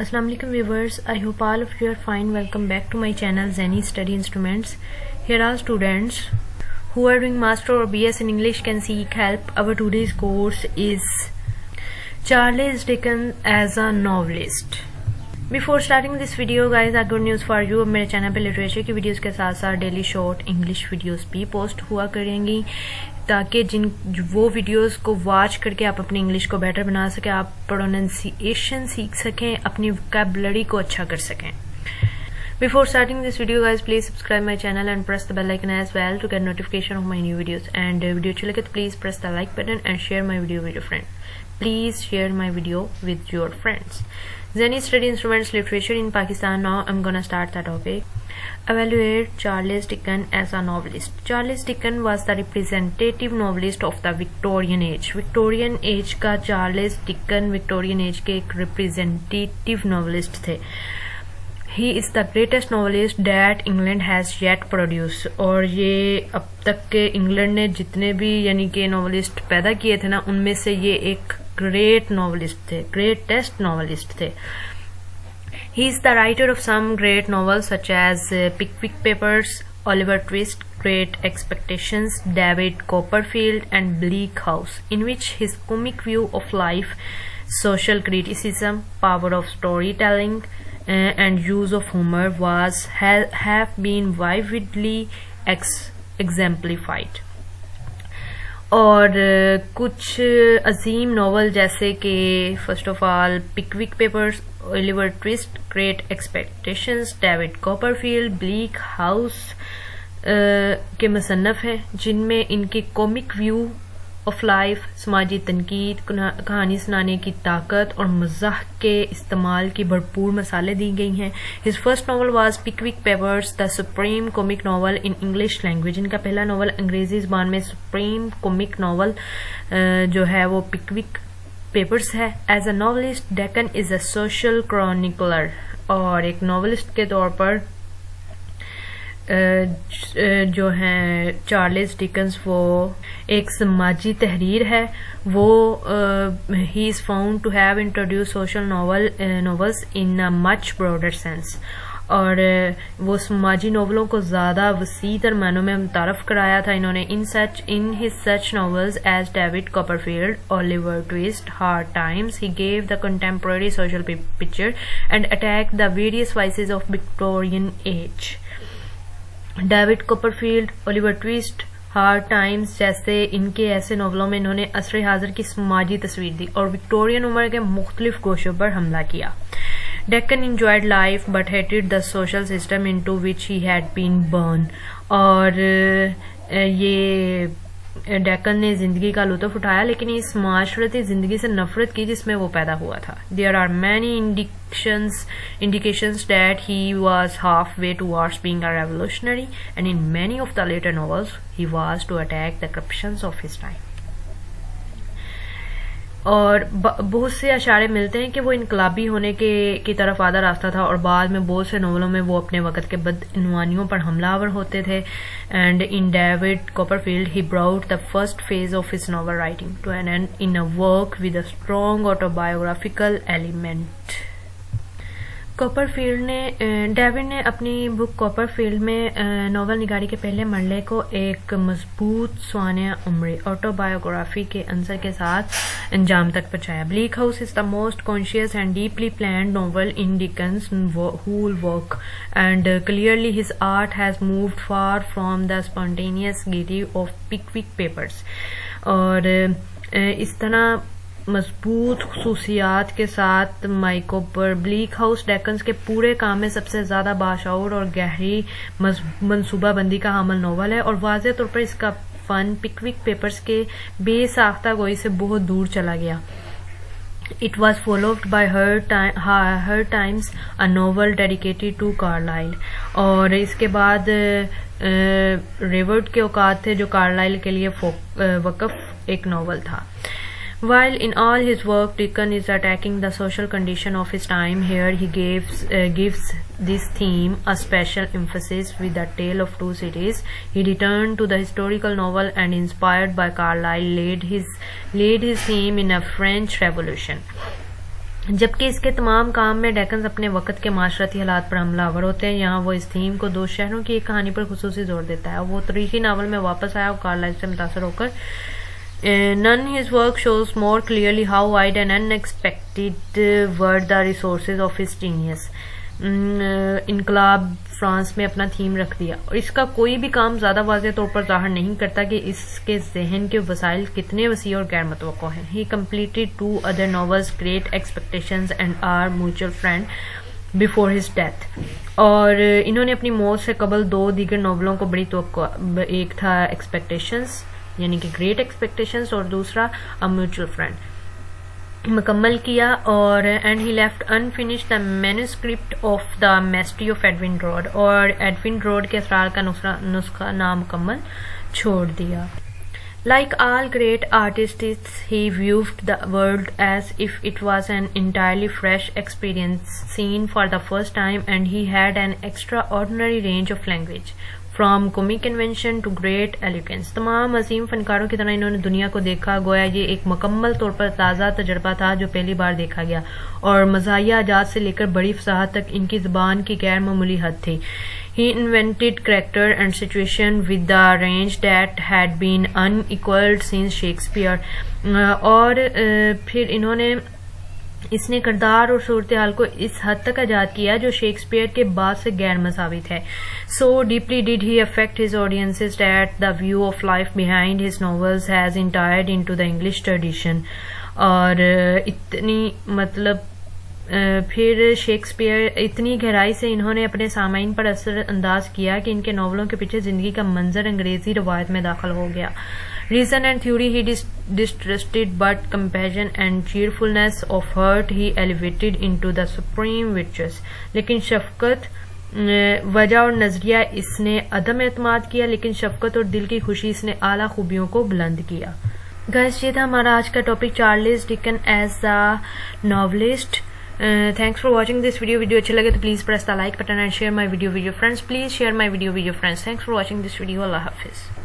Assalamu alaikum viewers, I hope all of you are fine. Welcome back to my channel Zeni Study Instruments. Here are students who are doing Master or BS in English can seek help. Our today's course is Charles Dickens as a novelist. Before starting this video guys, I got news for you. अब मेरे channel पे literature की videos के साथ साथ daily short English videos भी post हुआ करेंगी ताकि वो वीडियोस को वॉच करके आप अपनी इंग्लिश को बेटर बना सकें, आप प्रोनाउंसिएशन सीख सकें, अपनी वोकैबुलरी को अच्छा कर सकें. Before starting this video guys, please subscribe my channel and press the bell icon as well to get notification of my new videos. And video अच्छी लगे तो please press the like button and share my video with your friend. Please share my video with your friends. Zeni Study Instruments Literature in Pakistan. Now I'm gonna start the topic. Evaluate Charles Dickens as a novelist. Charles Dickens was the representative novelist of the Victorian age. Victorian age का Charles Dickens Victorian age के एक representative novelist थे. He is the greatest novelist that England has yet produced. और ये अब तक के England ने जितने भी यानी कि नॉवलिस्ट पैदा किए थे ना, उनमें से ये एक ग्रेट नॉवलिस्ट थे, ग्रेटेस्ट नॉवलिस्ट थे. He is the writer of some great novels such as Pickwick Papers, Oliver Twist, Great Expectations, David Copperfield and Bleak House, in which his comic view of life, social criticism, power of storytelling and use of humor have been vividly exemplified. और कुछ अजीम novel जैसे कि first of all Pickwick Papers, Oliver Twist, Great Expectations, David Copperfield, Bleak House के मुसन्नफ हैं, जिनमें इनके comic view of life, समाजी तनकीद, कहानी सुनाने की ताकत और मज़ाह के इस्तेमाल की भरपूर मिसालें दी गई हैं. His first novel was Pickwick Papers, the supreme comic novel in English language. इनका पहला नावल अंग्रेजी ज़बान में सुप्रीम कॉमिक नावल जो है वो पिकविक पेपर्स है. As a novelist Dickens is a social chronicler. और एक नॉवलिस्ट के तौर पर जो है चार्ल्स डिकन्स वो एक समाजी तहरीर है. वो he is found to have introduce social novels in a much broader sense. और वो समाजी नॉवलों को ज़्यादा वसी तर मानों में मुतारफ़ कराया था इन्होंने. In his such novels as David Copperfield, Oliver Twist, Hard Times, he gave the contemporary social picture and attack the various vices of Victorian age. David Copperfield, Oliver Twist, Hard Times जैसे इनके ऐसे नॉवलों में इन्होंने असर हाजिर की समाजी तस्वीर दी और विक्टोरियन उम्र के मुख्तलिफ गोशों पर हमला किया. Deccan enjoyed life but hated the social system into which he had been born. और ये डेक्कन ने जिंदगी का लुत्फ उठाया लेकिन इस माशरती जिंदगी से नफरत की जिसमें वो पैदा हुआ था. There are many indications that he was halfway towards being a revolutionary, and in many of the later novels he was to attack the corruptions of his time. और बहुत से अशारे मिलते हैं कि वो इनकलाबी होने की तरफ आधा रास्ता था और बाद में बहुत से नॉवलों में वो अपने वक़्त के बदइनवानियों पर हमलावर होते थे. And in David Copperfield he brought the first phase of his novel writing to an end in a work with a strong autobiographical element. David ने अपनी बुक कॉपरफील्ड में नॉवल निगारी के पहले मरले को एक मजबूत स्वानिया उम्री ऑटोबायोग्राफी के अंसर के साथ अंजाम तक पहुंचाया. Bleak House is the most conscious and deeply planned novel in Dickens' whole work and clearly his art has moved far from the spontaneous gaiety of Pickwick Papers. और इस तरह मजबूत खसूसियात के साथ माइको पर ब्लीक हाउस डेकन्स के पूरे काम में सबसे ज्यादा बाशऊर और गहरी मनसूबाबंदी का हामिल नॉवल है. और वाज़ेह तौर पर इसका फन पिकविक पेपर्स के बेसाख्ता गोई से बहुत दूर चला गया. It was followed by her times, a novel dedicated to Carlyle. और इसके बाद रेवर्ड के औकात थे जो कार्लाइल के लिए वक़फ़ एक नॉवल था. While in all his work Dickens is attacking the social condition of his time, here he gives this theme a special emphasis with The Tale of Two Cities. He returned to the historical novel and, inspired by Carlyle, laid his theme in a French Revolution. जबकि इसके तमाम काम में डेकन्स अपने वक्त के माशरती हालात पर हमलावर होते हैं। यहाँ वो इस थीम को दो शहरों की एक कहानी पर खुसूसी जोर देता है। वो तारीखी नावल में वापस आया और कार्लाइल से मुतासर होकर None his work shows more clearly how wide and unexpected were the resources of his genius. इनकलाब फ्रांस में अपना थीम रख दिया और इसका कोई भी काम ज्यादा वाज़ेह तौर पर जाहिर नहीं करता कि इसके जहन के वसाइल कितने वसी और गैर मुतवक्को हैं। He completed 2 other novels, Great Expectations and Our Mutual Friend, before his death. और इन्होंने अपनी मौत से कबल 2 दीगर नॉवलों को बड़ी तवक्को, एक था एक्सपेक्टेशंस यानी कि ग्रेट एक्सपेक्टेशंस और दूसरा अ म्यूचुअल फ्रेंड, मुकम्मल किया। और and he left unfinished the manuscript of the mystery of Edwin Drood, और एडविन ड्रॉड के असरार का नुस्खा नामुकम्मल छोड़ दिया। Like all great artists, he viewed the world as if it was an entirely fresh experience, seen for the first time, and he had an extraordinary range of language, from comic invention to great eloquence. तमाम अजीम फनकारों की तरह इन्होंने दुनिया को देखा, गोया ये एक मुकम्मल तौर पर ताज़ा तजर्बा था जो पहली बार देखा गया, और मज़ाहिया आजाद से लेकर बड़ी फसाहत तक इनकी ज़बान की गैर मामूली हद थी। He invented character and situation with the range that had been unequaled since Shakespeare. और फिर इन्होंने इसने किरदार और सूरत हाल को इस हद तक आजाद किया जो शेक्सपियर के बाद से गैर मसावित है। So deeply did he affect his audiences that the view of life behind his novels has entered into the English tradition. और इतनी मतलब फिर शेक्सपियर इतनी गहराई से इन्होंने अपने सामाइन पर असर अंदाज किया कि इनके नॉवलों के पीछे जिंदगी का मंजर अंग्रेजी रवायत में दाखिल हो गया। Reason and theory he distrusted, but compassion and cheerfulness of heart he elevated into the supreme virtues. लेकिन शफकत वजह और नजरिया इसने अदम एतमाद किया, लेकिन शफकत और दिल की खुशी इसने आला खूबियों को बुलंद किया। गाइस, ये था हमारा आज का topic, Charles Dickens as a novelist. Thanks for watching this video. Video अच्छा लगे तो please press the like button and share my video with your friends. Please share my video with your friends. Thanks for watching this video. अल्लाह हाफिज।